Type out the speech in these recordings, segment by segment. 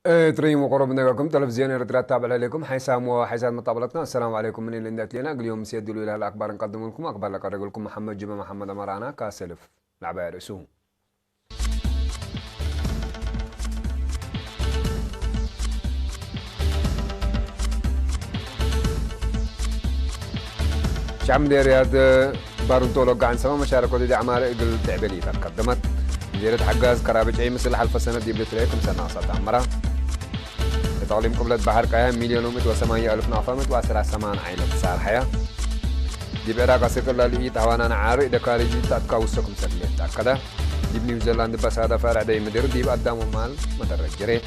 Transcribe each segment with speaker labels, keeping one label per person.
Speaker 1: تريم وقرب نجاكم تلفزيون إرترات تابع عليكم حيسام وحيسان مطابلتنا. السلام عليكم من اللي لنا اليوم سيد الولاية الأخبار نقدم لكم أخبار لك لكم محمد جمع محمد أمرانا كاسلف لعبة رسوم شعب رياض بارنتولو عن سما مشاركة دي أعمال إقل تعبلي تقدمت مديرة حجاز كرابج أي مثل حلفة سنة دي بتريكم سنة صد عمرة تعليم قبلة بحر قيام مليون وثمانية ألف نافمت وعشرة سمان عيلة صار حياة دي بعراق سكر للي تهوانا عاري إذا كارجي تأكاوسكم سليت تأكده دي بنيوزيلاند بس هذا فرع دي مدير دي بقدام مال مدرج جري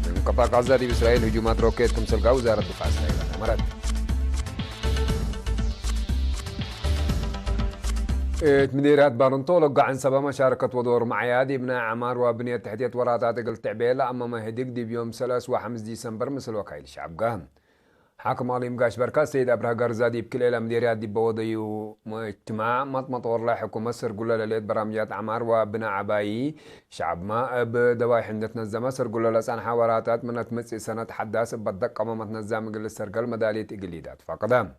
Speaker 1: من قطاع غزة دي بإسرائيل هجومات روكيت كمسل وزارة الدفاع إسرائيل أمرت مديرات بارنتولو عن سبب مشاركة ودور معيادي ابناء عمار وبنية تحدية وراتات قلت تعبيلة أما ما هديك دي بيوم 3 ديسمبر مثل وكايل الشعب قام حاكم علي مقاش بركة سيد أبرها قرزادي بكل إلى مديريات دي بوضي اجتماع مطور لا حكومة سرقولة لليت برامجات عمار وبناء عبايي شعب ما بدواي حندة نزمة سرقولة لسان حواراتات من تمسي سنة حداث بدك أمام تنزام قل السرقل مدالية إقليدات فقدام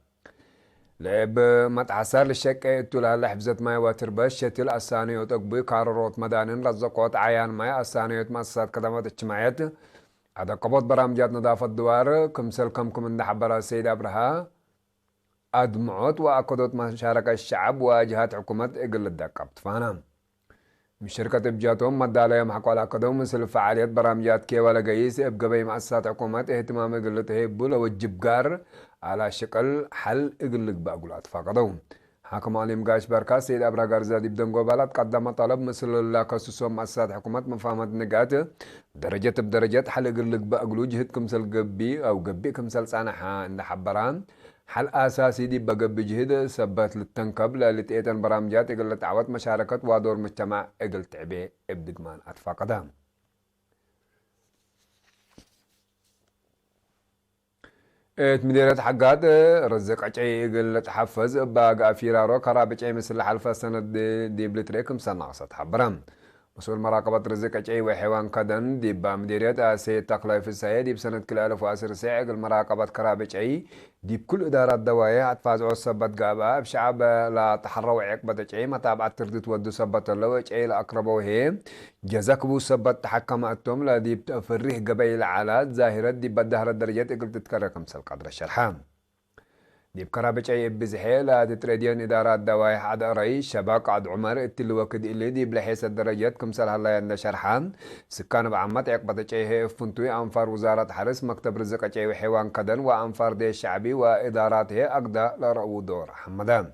Speaker 1: لعب متحسر للشك تلا لحبزت ماي وتربش شتل الثانيوت أقبي كاروت مدانين رزقوت عيان ماي الثانيوت مؤسسات خدمات اجتماعيات هذا قبض برامجات نظافة الدوار كمسل كمكم من حبر السيد أبرها أدمعت وأكدت مشاركة الشعب وجهات حكومة إقل الدقة فانا من شركة بجاتهم مدالة محقوا على قدهم مثل فعاليات برامجات كي ولا قيس ابقى بي مؤسسات حكومة اهتمام إقلته بولا والجبقار على شكل حل إقلق بأقولات فقدهم حاكم علي مقاش بركة سيد أبرا قرزادي بدنقو بلد قدم طلب مثل الله كسوسهم مؤسسات حكومة مفاهمة نقاط درجة بدرجة حل إقلق بأقولو جهد كمسل قبي أو قبي كمسل صانحة عند حبران حل أساسي دي بقى بجهد سبت للتنكب لتأتن برامجات إقل تعوت مشاركة ودور مجتمع إقل تعبي إبدقمان أتفاقدام مديرة حقات رزق عجي إقل تحفز باقا فيرارو كرابج أي مثل حلفة سنة دي بلتريكم سنة قصة حبرام مسؤول مراقبة رزق عجي وحيوان كدن دي بمديرية سيد تقلي في السيد دي بسنة كل 1010 ساعة المراقبة كرابج أي دي بكل إدارات دوايا عطفاز عصبت قابا بشعب لا تحروا عقبة عجي متابعة تردت ودو سبت اللو عجي لأقربوا هي جزاكبو سبت تحكماتهم لا دي بتفريه قبيل عالات ظاهرات دي بدهر الدرجات اقل تتكرر كمسل قدر الشرحام دي بكرابج اي بزحيل تتريديان ادارات دوايح عد رئيس شباك عد عمر التلوكد اللي دي بلحيس الدرجات كمسل هلا يند شرحان سكان بعمت عقبة اي هي فنتوي انفار وزارة حرس مكتب رزق اي وحيوان كدن وانفار دي الشعبي وادارات هي اقدا لرأو دور حمدان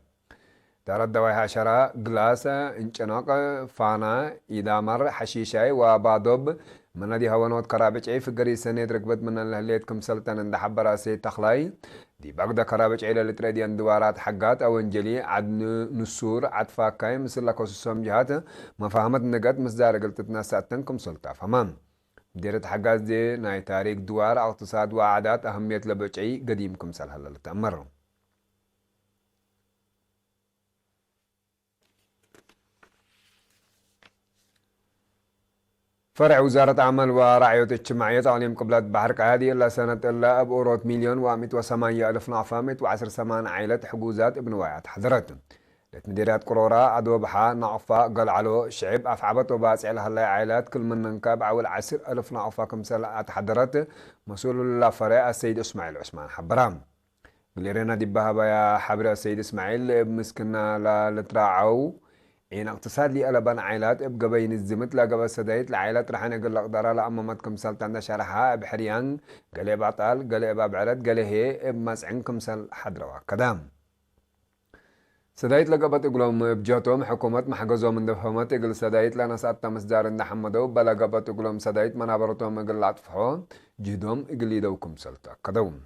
Speaker 1: دارت دواي عشرة جلاسة انشناق فانا إدامر حشيشاي وبادوب من دي هوانوت كرابج اي فقري سنة ركبت من الليت كم سلطان اند حبرا سي تخلاي دي باقدا كرابج اي للتريدي اندوارات حقات او انجلي عد نسور عد فاكاي مثل لكو سوسوم جهات مفاهمت نقات مصدار قلت تناساتن كم سلطة فمان ديرت حقات دي ناي تاريخ دوار اقتصاد وعادات اهمية لبجعي قديم كم سلحة للتأمر فرع وزارة عمل ورعاية اجتماعية تعليم قبلات بحر قادي إلا سنة إلا بأوروت 1,108,000 نعفامت وعشر سمان عائلة حجوزات ابن وايات حضرت مديريات قرورة عدو بحا نعفا قل علو شعب أفعبت وباسع لها عائلات كل من ننكاب عول 10,000 نعفا كمسال حضرت مسؤول الله فرع السيد إسماعيل عثمان حبرام قليرنا دي بها بيا حبر السيد إسماعيل مسكنا لتراعو عين اقتصاد لي ألبان عائلات ابقى بين الزمت لا قبل سدايت العائلات رح نقول قدرة لأمامتكم سلطان شرحها بحريان قال باطال قال بعرد قال هي بمسعنكم سل حدروا كدام سدايت لقبت يقولون بجاتهم حكومة محجزوا من دفهمات يقول سدايت لنا سأتا مسدار إن حمدوا بلا قبت يقولون سدايت منابرتهم يقول عطفحون جهدهم يقول يدوكم سلطة كدوم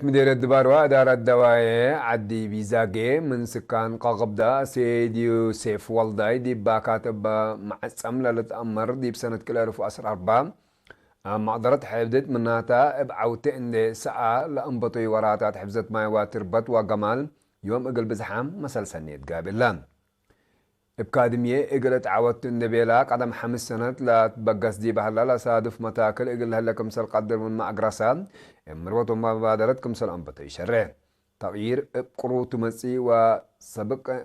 Speaker 1: مدير الدبار وادارة الدواية عدي بيزاقي من سكان قاقبدا سيد يوسف والداي دي باكاتب مع السملة لتأمر دي بسنة كل 2014 مقدرة حفظت مناتا بعوت إن ساعة لأنبطي وراتات حفظت ماي واتربت وجمال يوم إقل بزحام مسل سنيت قابلان إبكاديمية إقلت عودت النبيلا قدم 5 سنة لا تبقس دي بهلا لا صادف متاكل إقل هلا كمسل قدر من ما أقرسان مروت وما بادرت كمسل أنبطي شره تغيير قرو تمسي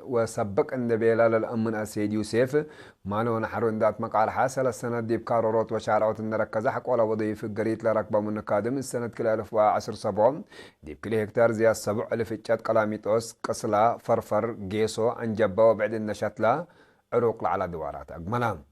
Speaker 1: وسبق النبيلا للأمن أسيد يوسف مالو نحرو اندات مقال حاسل السنة دي بكارورات وشارعوت النركز حق ولا وضيف القريت لركبة من كادم السنة كل 1010 دي بكل هكتار زي 7,000 اتشات قلاميتوس قصلا فرفر جيسو انجبا وبعد النشاتلا عروق على دوارات أقملام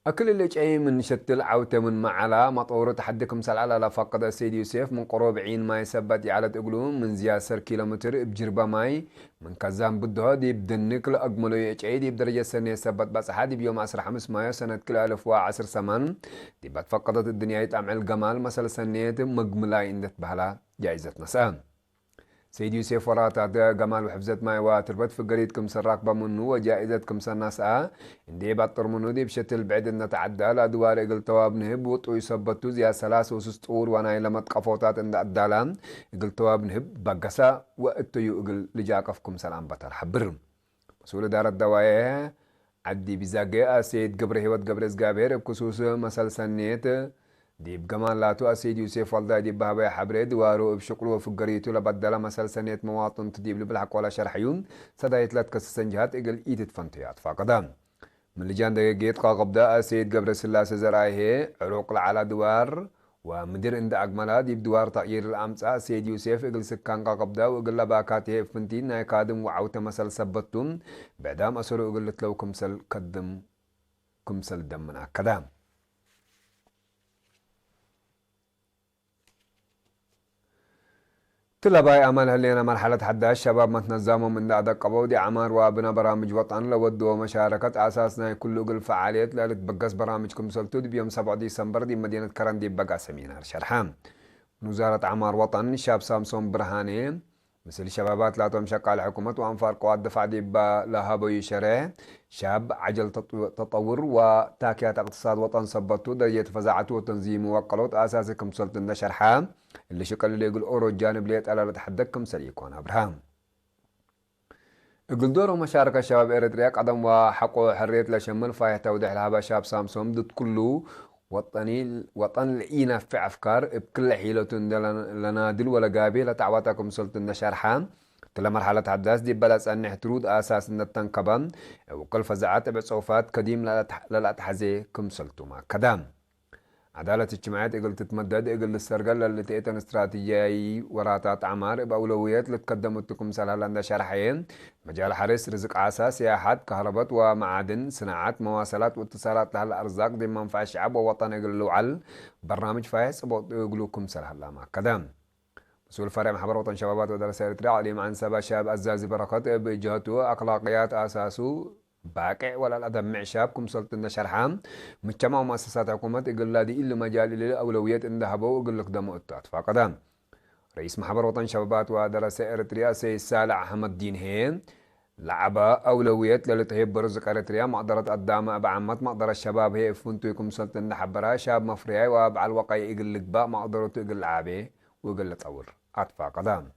Speaker 1: أكل اللي جاي من شتل عوته من معلا مطورة تحدكم سلعلا لفقد السيد يوسف من قروب عين ما يثبت على تقولون من زياسر كيلومتر بجربة ماي من كزام بدها دي بدنك لأجمله يجي دي بدرجة سنة يثبت بس حادي بيوم 15 مايو سنة كل 1010 سمن دي بتفقدت الدنيا يتعمل جمال مثلا سنة مجملة عندت بهلا جائزة نسان سيد يوسف ورات جمال وحفظت ماي وتربت في قريت كم سراك بمنو وجائزة كم سناس اندي بطر منو دي بشتل بعد ان نتعدى لادوار اقل تواب نهب وطو يثبتو زي 3 وانا لما تقفوتات ان الدالان اقل تواب نهب بقسا وقتو يقل لجاقفكم سلام بطر حبرم مسؤول دار الدوايا عدي بزاقيا سيد قبر هيوت قبر زقابير بكسوس مسال سنيت ديب جمال لاتو أسيد يوسف والدا ديب بهبا حبريد وارو بشقلو فقريتو لبدلا مسال سنيت مواطن تديب لبلحق ولا شرحيون سدا يتلات كسسنجهات اقل ايدت فانتيات فاقدام من لجان دقيقيت قاقبدا أسيد قبر سلاسة زرايه عروق على دوار ومدير عند أجملا ديب دوار تغيير الأمس أسيد يوسف اقل سكان قاقبدا وقل لباكاته فنتين ناي كادم وعوت مسال سبتون بعدام أسرو اقل لتلو كمسل قدم كمسل دمنا كدام تلاباي أمل هلينا مرحلة حدا الشباب ما تنظموا من دعدا قبودي عمار وابنا برامج وطن لودوا ومشاركة أساسنا كل قل فعاليات لالت بقاس برامجكم سلطو دي بيوم 7 ديسمبر دي مدينة كران دي بقى سمينار شرحام وزارة عمار وطن شاب سامسون برهاني مثل شبابات لا تمشق على الحكومة وأنفار قوات دفع دي لهابو يشره شاب عجل تطور وتاكيات اقتصاد وطن سبطو درجة فزاعته وتنظيم وقلوت أساسكم سلطن شرحام اللي شكل اللي يقول أورو الجانب ليت ألا لتحدكم سليكون أبراهام يقول دوره مشاركة شباب إريتريا قدم وحقه حرية لشمل فايه توضيح لها شاب سامسون ضد كله وطن لقينا في أفكار بكل حيلة لنا دل ولا قابي لتعواتكم سلطن شرحام تلا مرحلة حداث دي بلس أن نحترود أساس التنقبان وكل فزعات بصوفات قديم لا تحزي كم سلطما كدام عدالة اجتماعية اقل تتمدد اقل السرقل اللي تأتن استراتيجية وراتات عمار بأولويات اللي تقدمتكم سلال عند شرحين مجال حرس رزق عاسا سياحات كهربات ومعادن صناعات مواصلات واتصالات لها الأرزاق دي منفع الشعب ووطن اقل لوعل برنامج فايس اقلوكم سلال ما كدام مسؤول فرع محبر وطن شبابات ودرسة إريتريا عليم عن سبا شاب أزازي بركات بجهته أخلاقيات أساسه باقع ولا الأدب مع شابكم سلطنا شرحام مجتمع ومؤسسات حكومات يقول لا دي إلا مجال للأولويات إن ذهبوا ويقول لك دمو التات فقدام رئيس محبر وطن شبابات ودرسة إريتريا سي سالع أحمد دين هين لعبة أولويات للتهيب برزق إريتريا مقدرة قدام أبا عمت مقدرة الشباب هي فنتو يكم سلطنا حبرها شاب مفريعي وابع الوقع يقول لك باء مقدرته يقول لعبه ويقول لك أور أطفى قدام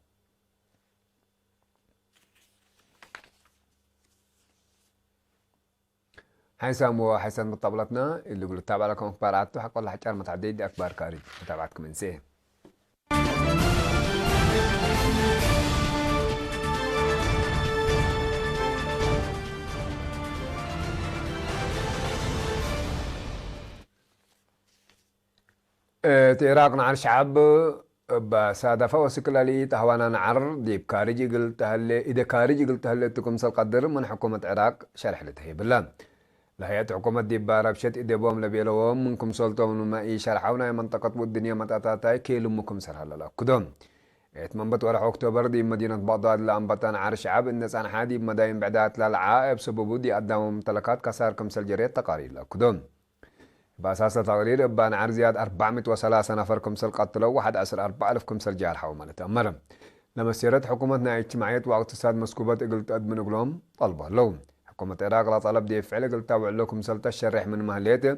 Speaker 1: حيسام وحسن مطابلتنا اللي يقول تابع لكم أخباراتو حق الله حجار متعدد أخبار كاري متابعتكم من سيه تيراقنا على الشعب بسادفة وسكلالي تهوانا نعر ديب كاريجي قلت هالي إذا كاريجي قلت هالي تكم سالقدر من حكومة العراق شرح لتهي بالله لهيئة حكومة ديب باربشت إذا بوم لبيلوهم منكم سلطة من ما يشرحونا منطقة والدنيا متاتاتاي كيلو مكم سرها لا كدوم اتمنبت ورح أكتوبر دي مدينة بغداد لأنبطان عار الشعب الناس عن حادي مداين بعدات للعائب سببو دي قدامهم ممتلكات كسار كمسل جريت تقارير لا كدوم بأساس التقرير بان عار زياد 403 نفر كمسل قتلوا واحد أسر 4000 كمسل جارحة ومالت أمرم لما سيرت حكومتنا اجتماعية واقتصاد مسكوبات قلت أدمن قلوم طلبه لهم حكومة العراق لا طلب دي فعل قلت وعلو كمسل تشرح من مهليته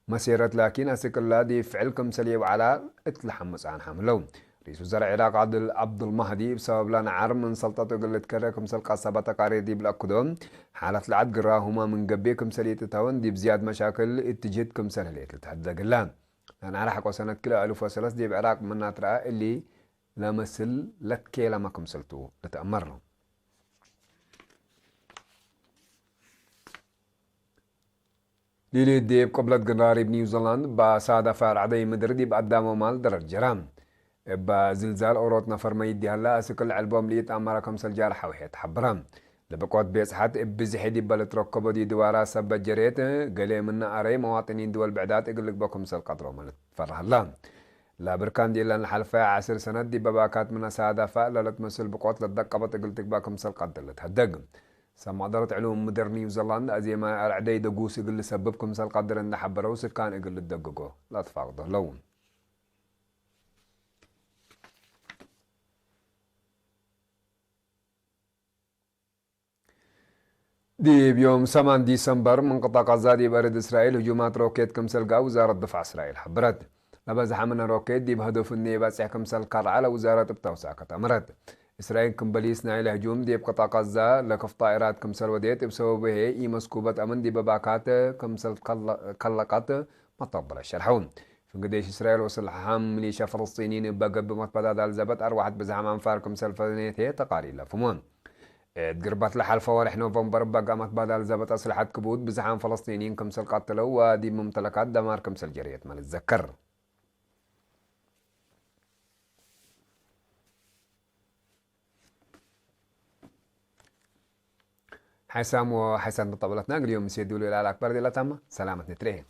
Speaker 1: مسيرة لكن أسكلا دي فعل كمسلية وعلى اتلحمس عن حملو رئيس وزراء العراق عبد المهدي بسبب لنا عرم من سلطته قلت كذا كمسل قصبة قاري دي بالأقدم حالة العد قراهما من قبي كمسلية تتاون دي بزياد مشاكل اتجد كمسل هليت تتحدى قلان أنا على حق وسنة كلا ألف وسلس دي بعراق من ناترا اللي لا مسل لكي لما كمسلتو لتأمر لهم ليلي ديب قبلت قراري بنيوزيلاند بسادة فار عدي مدردي بقدامه مال درج جرام بزلزال أوروت نفر ما يدي هلا أسكل البوم ليت أمرا كمسل جارحة وحيت حبرام لبقوت بيسحات بزحيدي بلتركبو دي دوارا سبت جريت قلي من أري مواطنين دول بعدات اقلق بكمسل قدرو مالت فرح الله لا بركان دي لان الحلفة 10 سنة دي بباكات من سادة فألا لتمثل بقوت لتدقبت اقلتك باكمسل قدر لتهدق سما دارت علوم مدر نيوزيلاند أزي ما أرعدي دقوس يقل سببكم سال قدر إن حبرو سكان يقل الدققو لا تفاقده لون دي بيوم 8 ديسمبر من قطاع غزة دي برد إسرائيل هجومات روكيت كمسل قا وزارة دفاع إسرائيل حبرت لبز حمنا روكيت دي بهدف النيبات سيح كمسل قرع على وزارة بتوساكة أمرت إسرائيل كمبليس نايل هجوم دي بقطاع غزة لكف طائرات كمسل وديت بسببه إي مسكوبة أمن دي بباكات كمسل قلقات مطبلة شرحون في قديش إسرائيل وصل حام ميليشيا فلسطينيين بقب مطبدات الزبط أروحت بزعم أنفار كمسل فلنيته تقاري لفمون تقربت لحال فوارح نوفمبر قامت بدل زبط أسلحة كبود بزعام فلسطينيين كمسل قتلوا ودي ممتلكات دمار كمسل جريت مال الذكر حسام وحسن بطبلتنا اليوم سيدوا لي الأكبر دي لا تم سلامة نتريه